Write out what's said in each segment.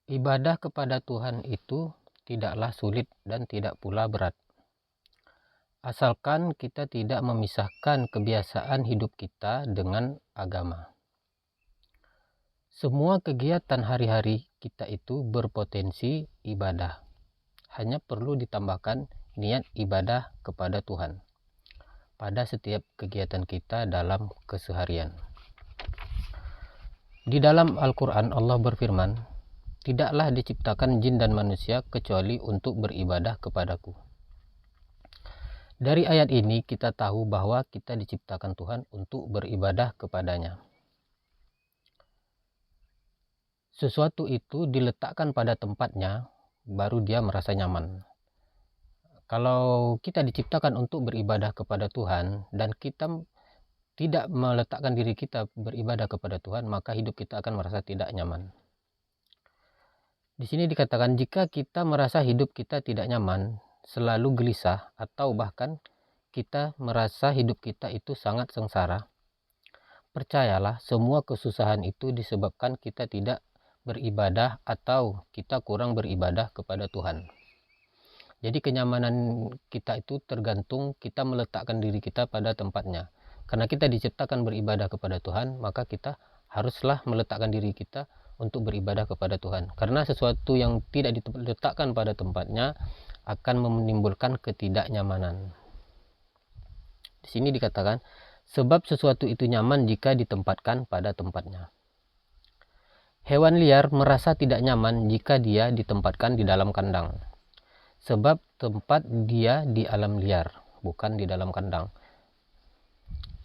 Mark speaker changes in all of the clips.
Speaker 1: Ibadah kepada Tuhan itu tidaklah sulit dan tidak pula berat. Asalkan kita tidak memisahkan kebiasaan hidup kita dengan agama. Semua kegiatan hari-hari kita itu berpotensi ibadah. Hanya perlu ditambahkan niat ibadah kepada Tuhan pada setiap kegiatan kita dalam keseharian. Di dalam Al-Quran Allah berfirman, "Tidaklah diciptakan jin dan manusia kecuali untuk beribadah kepadaku." Dari ayat ini kita tahu bahwa kita diciptakan Tuhan untuk beribadah kepadanya. Sesuatu itu diletakkan pada tempatnya, baru dia merasa nyaman. Kalau kita diciptakan untuk beribadah kepada Tuhan dan kita tidak meletakkan diri kita beribadah kepada Tuhan, maka hidup kita akan merasa tidak nyaman. Di sini dikatakan jika kita merasa hidup kita tidak nyaman, selalu gelisah, atau bahkan kita merasa hidup kita itu sangat sengsara, percayalah semua kesusahan itu disebabkan kita tidak beribadah atau kita kurang beribadah kepada Tuhan. Jadi kenyamanan kita itu tergantung kita meletakkan diri kita pada tempatnya. Karena kita diciptakan beribadah kepada Tuhan, maka kita haruslah meletakkan diri kita untuk beribadah kepada Tuhan. Karena sesuatu yang tidak diletakkan pada tempatnya akan menimbulkan ketidaknyamanan. Di sini dikatakan, sebab sesuatu itu nyaman jika ditempatkan pada tempatnya. Hewan liar merasa tidak nyaman jika dia ditempatkan di dalam kandang. Sebab tempat dia di alam liar, bukan di dalam kandang.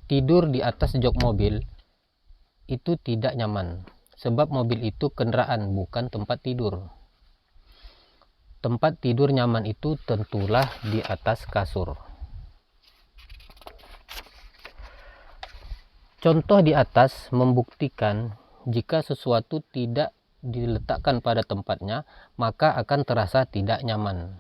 Speaker 1: Tidur di atas jok mobil itu tidak nyaman, sebab mobil itu kendaraan, bukan tempat tidur. Tempat tidur nyaman itu tentulah di atas kasur. Contoh di atas membuktikan jika sesuatu tidak diletakkan pada tempatnya, maka akan terasa tidak nyaman.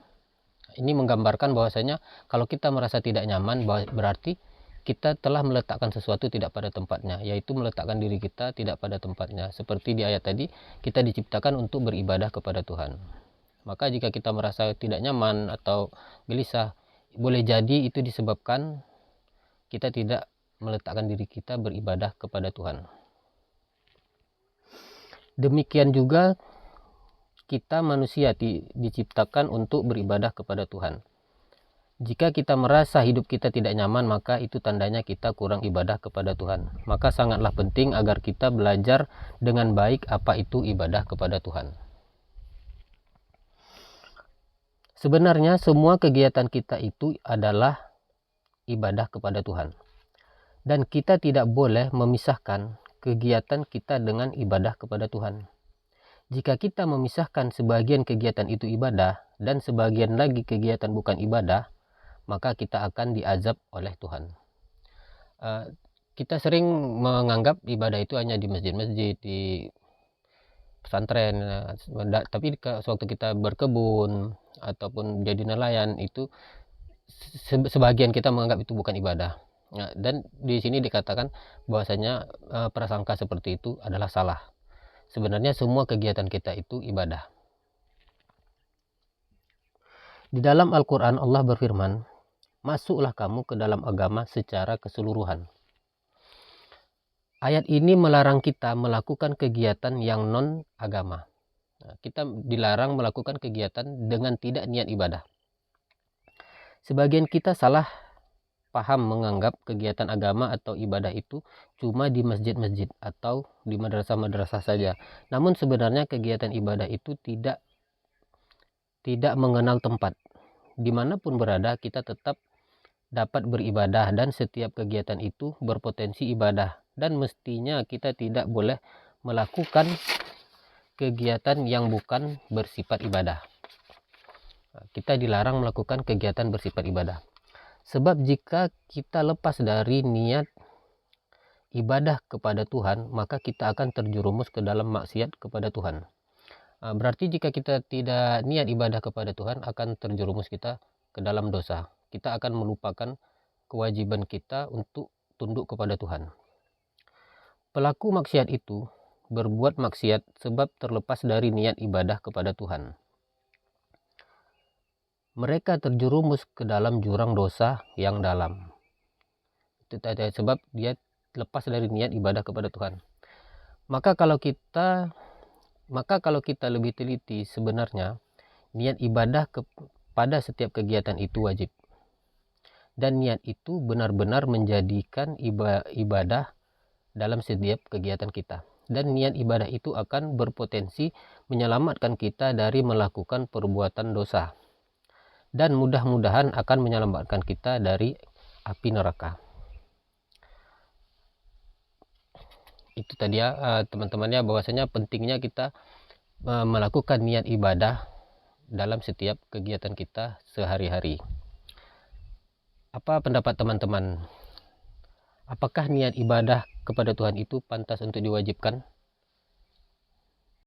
Speaker 1: Ini menggambarkan bahwasanya kalau kita merasa tidak nyaman, berarti kita telah meletakkan sesuatu tidak pada tempatnya, yaitu meletakkan diri kita tidak pada tempatnya. Seperti di ayat tadi, kita diciptakan untuk beribadah kepada Tuhan. Maka jika kita merasa tidak nyaman atau gelisah, boleh jadi itu disebabkan kita tidak meletakkan diri kita beribadah kepada Tuhan. Demikian juga kita manusia diciptakan untuk beribadah kepada Tuhan. Jika kita merasa hidup kita tidak nyaman, maka itu tandanya kita kurang ibadah kepada Tuhan. Maka sangatlah penting agar kita belajar dengan baik apa itu ibadah kepada Tuhan. Sebenarnya semua kegiatan kita itu adalah ibadah kepada Tuhan. Dan kita tidak boleh memisahkan kegiatan kita dengan ibadah kepada Tuhan. Jika kita memisahkan sebagian kegiatan itu ibadah dan sebagian lagi kegiatan bukan ibadah, maka kita akan diazab oleh Tuhan. Kita sering menganggap ibadah itu hanya di masjid-masjid, di pesantren, tapi sewaktu kita berkebun ataupun jadi nelayan, itu sebagian kita menganggap itu bukan ibadah. Dan di sini dikatakan bahwasanya prasangka seperti itu adalah salah. Sebenarnya semua kegiatan kita itu ibadah. Di dalam Al-Quran Allah berfirman, "Masuklah kamu ke dalam agama secara keseluruhan." Ayat ini melarang kita melakukan kegiatan yang non-agama. Kita dilarang melakukan kegiatan dengan tidak niat ibadah. Sebagian kita salah paham menganggap kegiatan agama atau ibadah itu cuma di masjid-masjid atau di madrasah-madrasah saja. Namun sebenarnya kegiatan ibadah itu tidak mengenal tempat. Dimanapun berada kita tetap dapat beribadah dan setiap kegiatan itu berpotensi ibadah. Dan mestinya kita tidak boleh melakukan kegiatan yang bukan bersifat ibadah. Kita dilarang melakukan kegiatan bersifat ibadah. Sebab jika kita lepas dari niat ibadah kepada Tuhan, maka kita akan terjerumus ke dalam maksiat kepada Tuhan. Berarti jika kita tidak niat ibadah kepada Tuhan, akan terjerumus kita ke dalam dosa. Kita akan melupakan kewajiban kita untuk tunduk kepada Tuhan. Pelaku maksiat itu berbuat maksiat sebab terlepas dari niat ibadah kepada Tuhan. Mereka terjerumus ke dalam jurang dosa yang dalam. Itu tadi sebab dia lepas dari niat ibadah kepada Tuhan. Maka kalau kita lebih teliti, sebenarnya niat ibadah pada setiap kegiatan itu wajib. Dan niat itu benar-benar menjadikan ibadah dalam setiap kegiatan kita. Dan niat ibadah itu akan berpotensi menyelamatkan kita dari melakukan perbuatan dosa. Dan mudah-mudahan akan menyelamatkan kita dari api neraka. Itu tadi ya teman-temannya, bahwasanya pentingnya kita melakukan niat ibadah dalam setiap kegiatan kita sehari-hari. Apa pendapat teman-teman? Apakah niat ibadah kepada Tuhan itu pantas untuk diwajibkan?